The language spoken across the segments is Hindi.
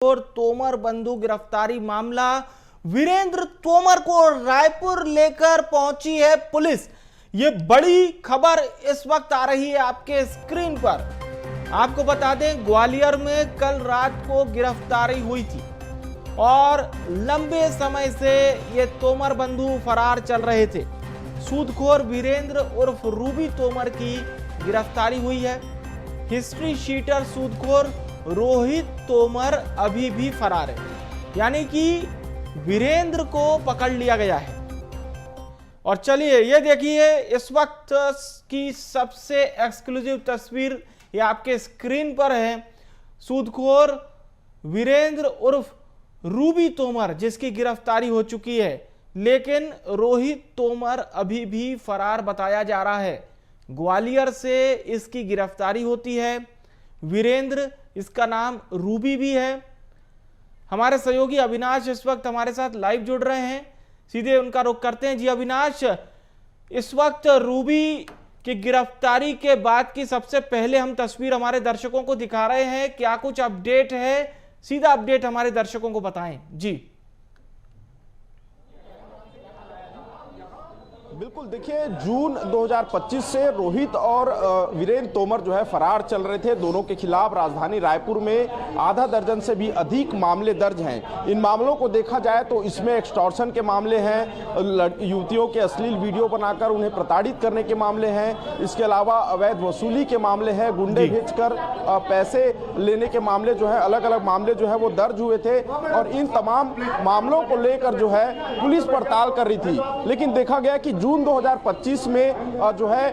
और तोमर बंधु गिरफ्तारी मामला, वीरेंद्र तोमर को रायपुर लेकर पहुंची है पुलिस। ये बड़ी खबर इस वक्त आ रही है आपके स्क्रीन पर। आपको बता दें, ग्वालियर में कल रात को गिरफ्तारी हुई थी और लंबे समय से ये तोमर बंधु फरार चल रहे थे। सूदखोर वीरेंद्र उर्फ रूबी तोमर की गिरफ्तारी हुई है। हिस्ट्री शीटर सूदखोर रोहित तोमर अभी भी फरार है, यानी कि वीरेंद्र को पकड़ लिया गया है। और चलिए ये देखिए इस वक्त की सबसे एक्सक्लूसिव तस्वीर, ये आपके स्क्रीन पर है। सूदखोर वीरेंद्र उर्फ रूबी तोमर जिसकी गिरफ्तारी हो चुकी है, लेकिन रोहित तोमर अभी भी फरार बताया जा रहा है। ग्वालियर से इसकी गिरफ्तारी होती है। वीरेंद्र, इसका नाम रूबी भी है। हमारे सहयोगी अविनाश इस वक्त हमारे साथ लाइव जुड़ रहे हैं, सीधे उनका रुख करते हैं। जी अविनाश, इस वक्त रूबी की गिरफ्तारी के बाद की सबसे पहले हम तस्वीर हमारे दर्शकों को दिखा रहे हैं, क्या कुछ अपडेट है? सीधा अपडेट हमारे दर्शकों को बताएं। जी बिल्कुल, देखिए जून 2025 से रोहित और वीरेंद्र तोमर जो है फरार चल रहे थे। दोनों के खिलाफ राजधानी रायपुर में आधा दर्जन से भी अधिक मामले दर्ज हैं। इन मामलों को देखा जाए तो इसमें एक्सटॉर्शन के मामले हैं, युवतियों के अश्लील वीडियो बनाकर उन्हें प्रताड़ित करने के मामले हैं, इसके अलावा अवैध वसूली के मामले हैं, गुंडे भेजकर पैसे लेने के मामले जो है, अलग अलग मामले जो है वो दर्ज हुए थे। और इन तमाम मामलों को लेकर जो है पुलिस पड़ताल कर रही थी। लेकिन देखा गया कि जून 2025 में जो है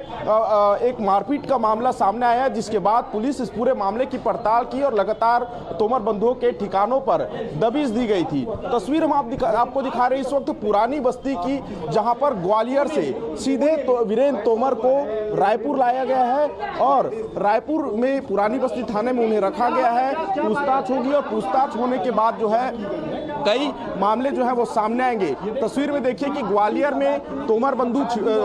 एक मारपीट का मामला सामने आया, जिसके बाद पुलिस इस पूरे मामले की पड़ताल की और लगातार तोमर बंधुओं के ठिकानों पर दबिश दी गई थी। तस्वीर हम आपको दिखा रहे हैं इस वक्त पुरानी बस्ती की, जहां पर ग्वालियर से सीधे वीरेंद्र तोमर को रायपुर लाया गया है और रायपुर में पुरानी बस्ती थाने में उन्हें रखा गया है। पूछताछ होगी और पूछताछ होने के बाद जो है कई मामले जो है वो सामने आएंगे। तस्वीर में देखिए कि ग्वालियर में तोमर बंधु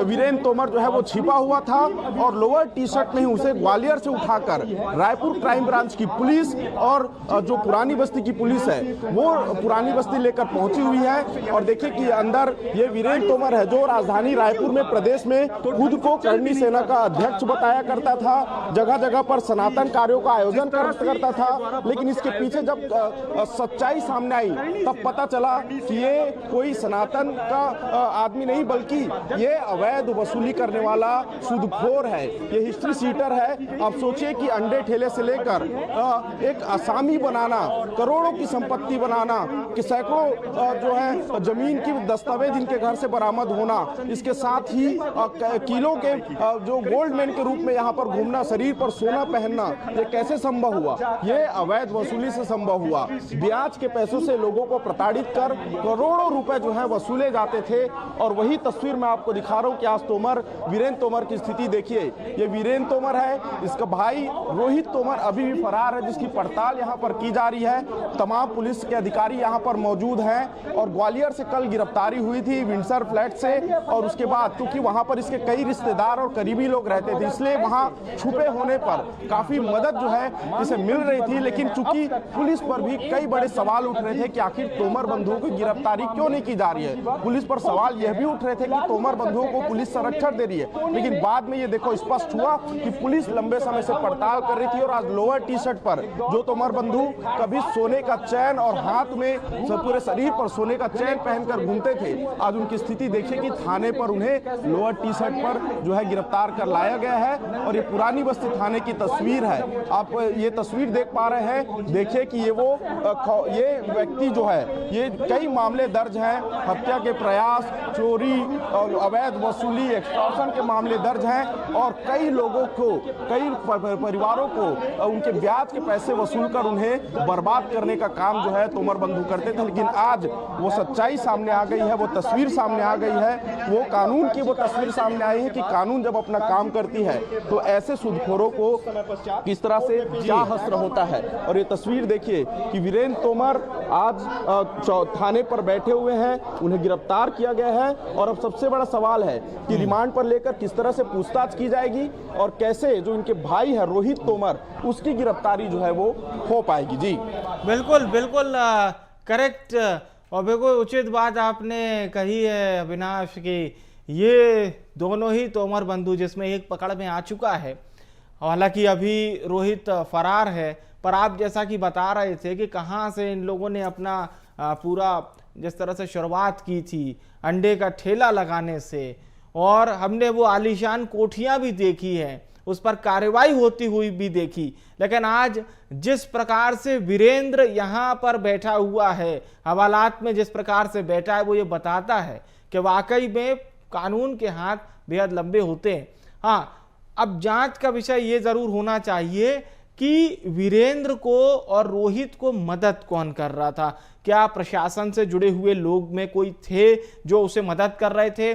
वीरेंद्र तोमर जो है वो छिपा हुआ था और लोअर टी शर्ट में ही उसे ग्वालियर से उठाकर रायपुर क्राइम ब्रांच की पुलिस और जो पुरानी बस्ती की पुलिस है वो पुरानी बस्ती लेकर पहुंची हुई है। और देखिए कि अंदर ये वीरेंद्र तोमर है जो राजधानी रायपुर में प्रदेश में खुद को करनी सेना का अध्यक्ष बताया करता था, जगह जगह पर सनातन कार्यों का आयोजन करता था। लेकिन इसके पीछे जब सच्चाई सामने आई तब पता चला कि ये कोई सनातन का आदमी नहीं, बल्कि ये अवैध वसूली करने वाला सूदखोर है, ये हिस्ट्री सीटर है। अब सोचिए कि अंडे ठेले से लेकर एक असामी बनाना, करोड़ों की संपत्ति बनाना, कि सैकड़ों जो है जमीन की दस्तावेज इनके घर से बरामद होना, इसके साथ ही किलो के जो गोल्ड मैन के रूप में यहाँ पर घूमना, शरीर पर सोना पहनना, ये कैसे संभव हुआ? ये अवैध वसूली से संभव हुआ। ब्याज के पैसों से लोगों को प्रताड़ित कर करोड़ों रुपए जो है वसूले जाते थे। और वही तस्वीर मैं आपको दिखा रहा हूं कि आज वीरेंद्र तोमर की स्थिति देखिए। ये वीरेंद्र तोमर है, इसका भाई रोहित तोमर अभी भी फरार है, जिसकी पड़ताल यहां पर की जा रही है। तमाम पुलिस के अधिकारी यहां पर मौजूद हैं और ग्वालियर से कल गिरफ्तारी हुई थी विंडसर फ्लैट से। और उसके बाद क्योंकि वहां पर इसके कई रिश्तेदार और करीबी लोग रहते थे, इसलिए वहां छुपे होने पर काफी मदद जो है इसे मिल रही थी। लेकिन चूंकि पुलिस पर भी कई बड़े सवाल उठ रहे थे कि आखिर तोमर बंधुओं की गिरफ्तारी क्यों नहीं की जा रही है। पुलिस पर सवाल यह भी उठ रहे थे कि तोमर बंधुओं को पुलिस संरक्षण दे रही है। लेकिन बाद में ये देखो स्पष्ट हुआ कि पुलिस लंबे समय से पड़ताल कर रही थी। और आज लोअर टी शर्ट पर जो तोमर बंधु कभी सोने का चैन और हाथ में पूरे शरीर पर सोने का चैन पहनकर घूमते थे, आज उनकी स्थिति देखिए कि थाने पर उन्हें लोअर टी शर्ट पर जो है गिरफ्तार कर लाया गया है। और ये पुरानी बस्ती थाने की तस्वीर है, आप ये तस्वीर देख पा रहे हैं। देखिए कि ये व्यक्ति जो है, ये कई मामले दर्ज हैं, हत्या के प्रयास, चोरी और अवैध वसूली, एक्सटॉर्शन के मामले दर्ज हैं। और कई लोगों को, कई परिवारों को उनके ब्याज के पैसे वसूल कर उन्हें बर्बाद करने का काम जो है तोमर बंधु करते थे। लेकिन आज वो सच्चाई सामने आ गई है, वो तस्वीर सामने आ गई है, वो कानून की वो तस्वीर सामने आई है कि कानून जब अपना काम करती है तो ऐसे सूदखोरों को किस तरह से क्या हश्र होता है। और ये तस्वीर देखिए कि वीरेंद्र तोमर आज थाने पर बैठे हुए हैं, उन्हें गिरफ्तार किया गया है। और अब सबसे बड़ा सवाल है कि रिमांड पर लेकर किस तरह से पूछताछ की जाएगी और कैसे जो इनके भाई है रोहित तोमर, उसकी गिरफ्तारी जो है वो हो पाएगी। जी बिल्कुल बिल्कुल करेक्ट और बिल्कुल उचित बात आपने कही है अविनाश की ये दोनों ही तोमर बंधु जिसमें एक पकड़ में आ चुका है, हालांकि अभी रोहित फरार है, पर आप जैसा कि बता रहे थे कि कहां से इन लोगों ने अपना पूरा जिस तरह से शुरुआत की थी अंडे का ठेला लगाने से, और हमने वो आलीशान कोठियां भी देखी हैं, उस पर कार्रवाई होती हुई भी देखी, लेकिन आज जिस प्रकार से वीरेंद्र यहाँ पर बैठा हुआ है, हवालात में जिस प्रकार से बैठा है, वो ये बताता है कि वाकई में कानून के हाथ बेहद लंबे होते हैं। हाँ, अब जांच का विषय ये जरूर होना चाहिए कि वीरेंद्र को और रोहित को मदद कौन कर रहा था। क्या प्रशासन से जुड़े हुए लोग में कोई थे जो उसे मदद कर रहे थे,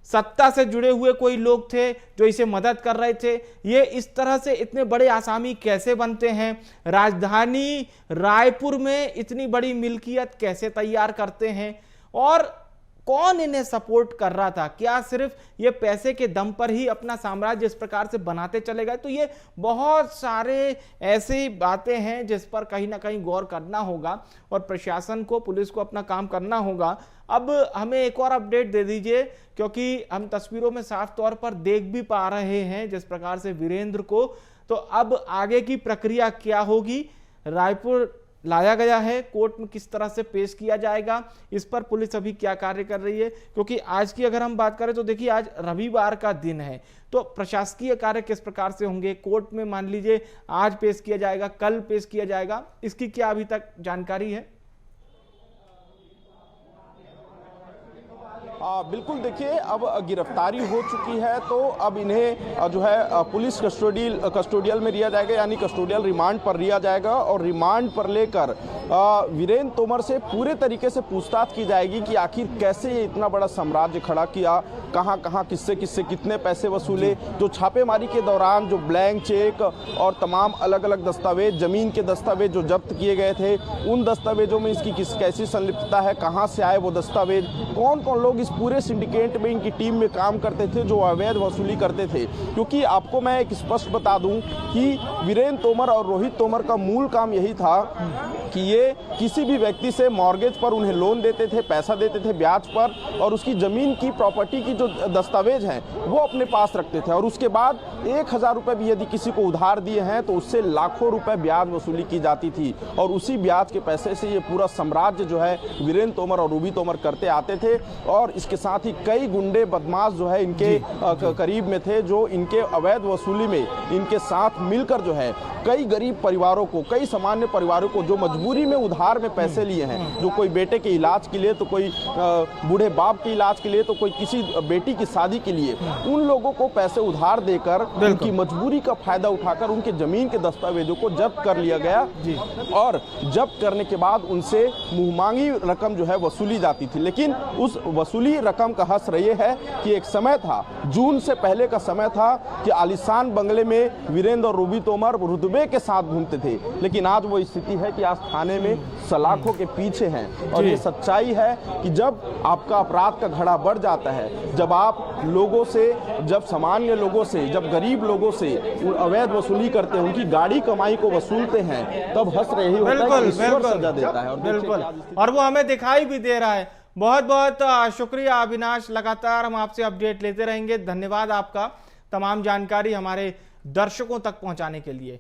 सत्ता से जुड़े हुए कोई लोग थे जो इसे मदद कर रहे थे। ये इस तरह से इतने बड़े आसामी कैसे बनते हैं, राजधानी रायपुर में इतनी बड़ी मिल्कियत कैसे तैयार करते हैं, और कौन इन्हें सपोर्ट कर रहा था। क्या सिर्फ ये पैसे के दम पर ही अपना साम्राज्य इस प्रकार से बनाते चले गए। तो ये बहुत सारे ऐसी बातें हैं जिस पर कहीं ना कहीं गौर करना होगा और प्रशासन को, पुलिस को अपना काम करना होगा। अब हमें एक और अपडेट दे दीजिए, क्योंकि हम तस्वीरों में साफ तौर पर देख भी पा रहे हैं जिस प्रकार से वीरेंद्र को। तो अब आगे की प्रक्रिया क्या होगी, रायपुर लाया गया है, कोर्ट में किस तरह से पेश किया जाएगा, इस पर पुलिस अभी क्या कार्य कर रही है। क्योंकि आज की अगर हम बात करें तो देखिए आज रविवार का दिन है, तो प्रशासकीय कार्य किस प्रकार से होंगे, कोर्ट में मान लीजिए आज पेश किया जाएगा, कल पेश किया जाएगा, इसकी क्या अभी तक जानकारी है। बिल्कुल, देखिए अब गिरफ्तारी हो चुकी है तो अब इन्हें जो है पुलिस कस्टोडियल में लिया जाएगा, यानी कस्टोडियल रिमांड पर लिया जाएगा। और रिमांड पर लेकर वीरेंद्र तोमर से पूरे तरीके से पूछताछ की जाएगी कि आखिर कैसे ये इतना बड़ा साम्राज्य खड़ा किया, कहां कहां किससे किससे कितने पैसे वसूले, जो छापेमारी के दौरान जो ब्लैंक चेक और तमाम अलग अलग दस्तावेज, जमीन के दस्तावेज जो जब्त किए गए थे, उन दस्तावेजों में इसकी कैसी संलिप्तता है, कहां से आए वो दस्तावेज, कौन कौन लोग इस पूरे सिंडिकेट में इनकी टीम में काम करते थे जो अवैध वसूली करते थे। क्योंकि आपको मैं एक स्पष्ट बता दूं कि वीरेंद्र तोमर और रोहित तोमर का मूल काम यही था कि ये किसी भी व्यक्ति से मॉर्गेज पर उन्हें लोन देते थे, पैसा देते थे ब्याज पर, और उसकी जमीन की प्रॉपर्टी की जो दस्तावेज हैं वो अपने पास रखते थे। और उसके बाद 1000 रुपये भी यदि किसी को उधार दिए हैं तो उससे लाखों रुपए ब्याज वसूली की जाती थी, और उसी ब्याज के पैसे से ये पूरा साम्राज्य जो है वीरेंद्र तोमर और रोहित तोमर करते आते थे। और इसके साथ ही कई गुंडे बदमाश जो है इनके करीब में थे, जो इनके अवैध वसूली में इनके साथ मिलकर जो है कई गरीब परिवारों को, कई सामान्य परिवारों को जो मजबूरी में उधार में पैसे लिए हैं, जो कोई बेटे के इलाज के लिए, तो कोई बूढ़े बाप के इलाज के लिए, तो कोई किसी बेटी की शादी के लिए, उन लोगों को पैसे उधार देकर उनकी मजबूरी का फायदा उठाकर उनके जमीन के दस्तावेजों को जब्त कर लिया गया। और जब्त करने के बाद उनसे मुंहमांगी रकम जो है वसूली जाती थी। लेकिन उस वसूली रकम का हश्र ये है कि एक समय था, जून से पहले का समय था, कि आलीशान बंगले में वीरेंद्र और रोहित तोमर रुतबे के साथ घूमते थे। लेकिन आज वो स्थिति है कि आज थाने में सलाखों के पीछे हैं। और ये सच्चाई है कि जब आपका अपराध का घड़ा बढ़ जाता है, जब आप लोगों से, जब सामान्य लोगों से, जब गरीब लोगों से अवैध वसूली करते हैं, उनकी गाड़ी कमाई को वसूलते हैं, तब हश्र यही होता है कि ईश्वर सजा देता है। और बिल्कुल, और वो हमें दिखाई भी दे रहा है। बहुत बहुत शुक्रिया अविनाश, लगातार हम आपसे अपडेट लेते रहेंगे। धन्यवाद आपका तमाम जानकारी हमारे दर्शकों तक पहुंचाने के लिए।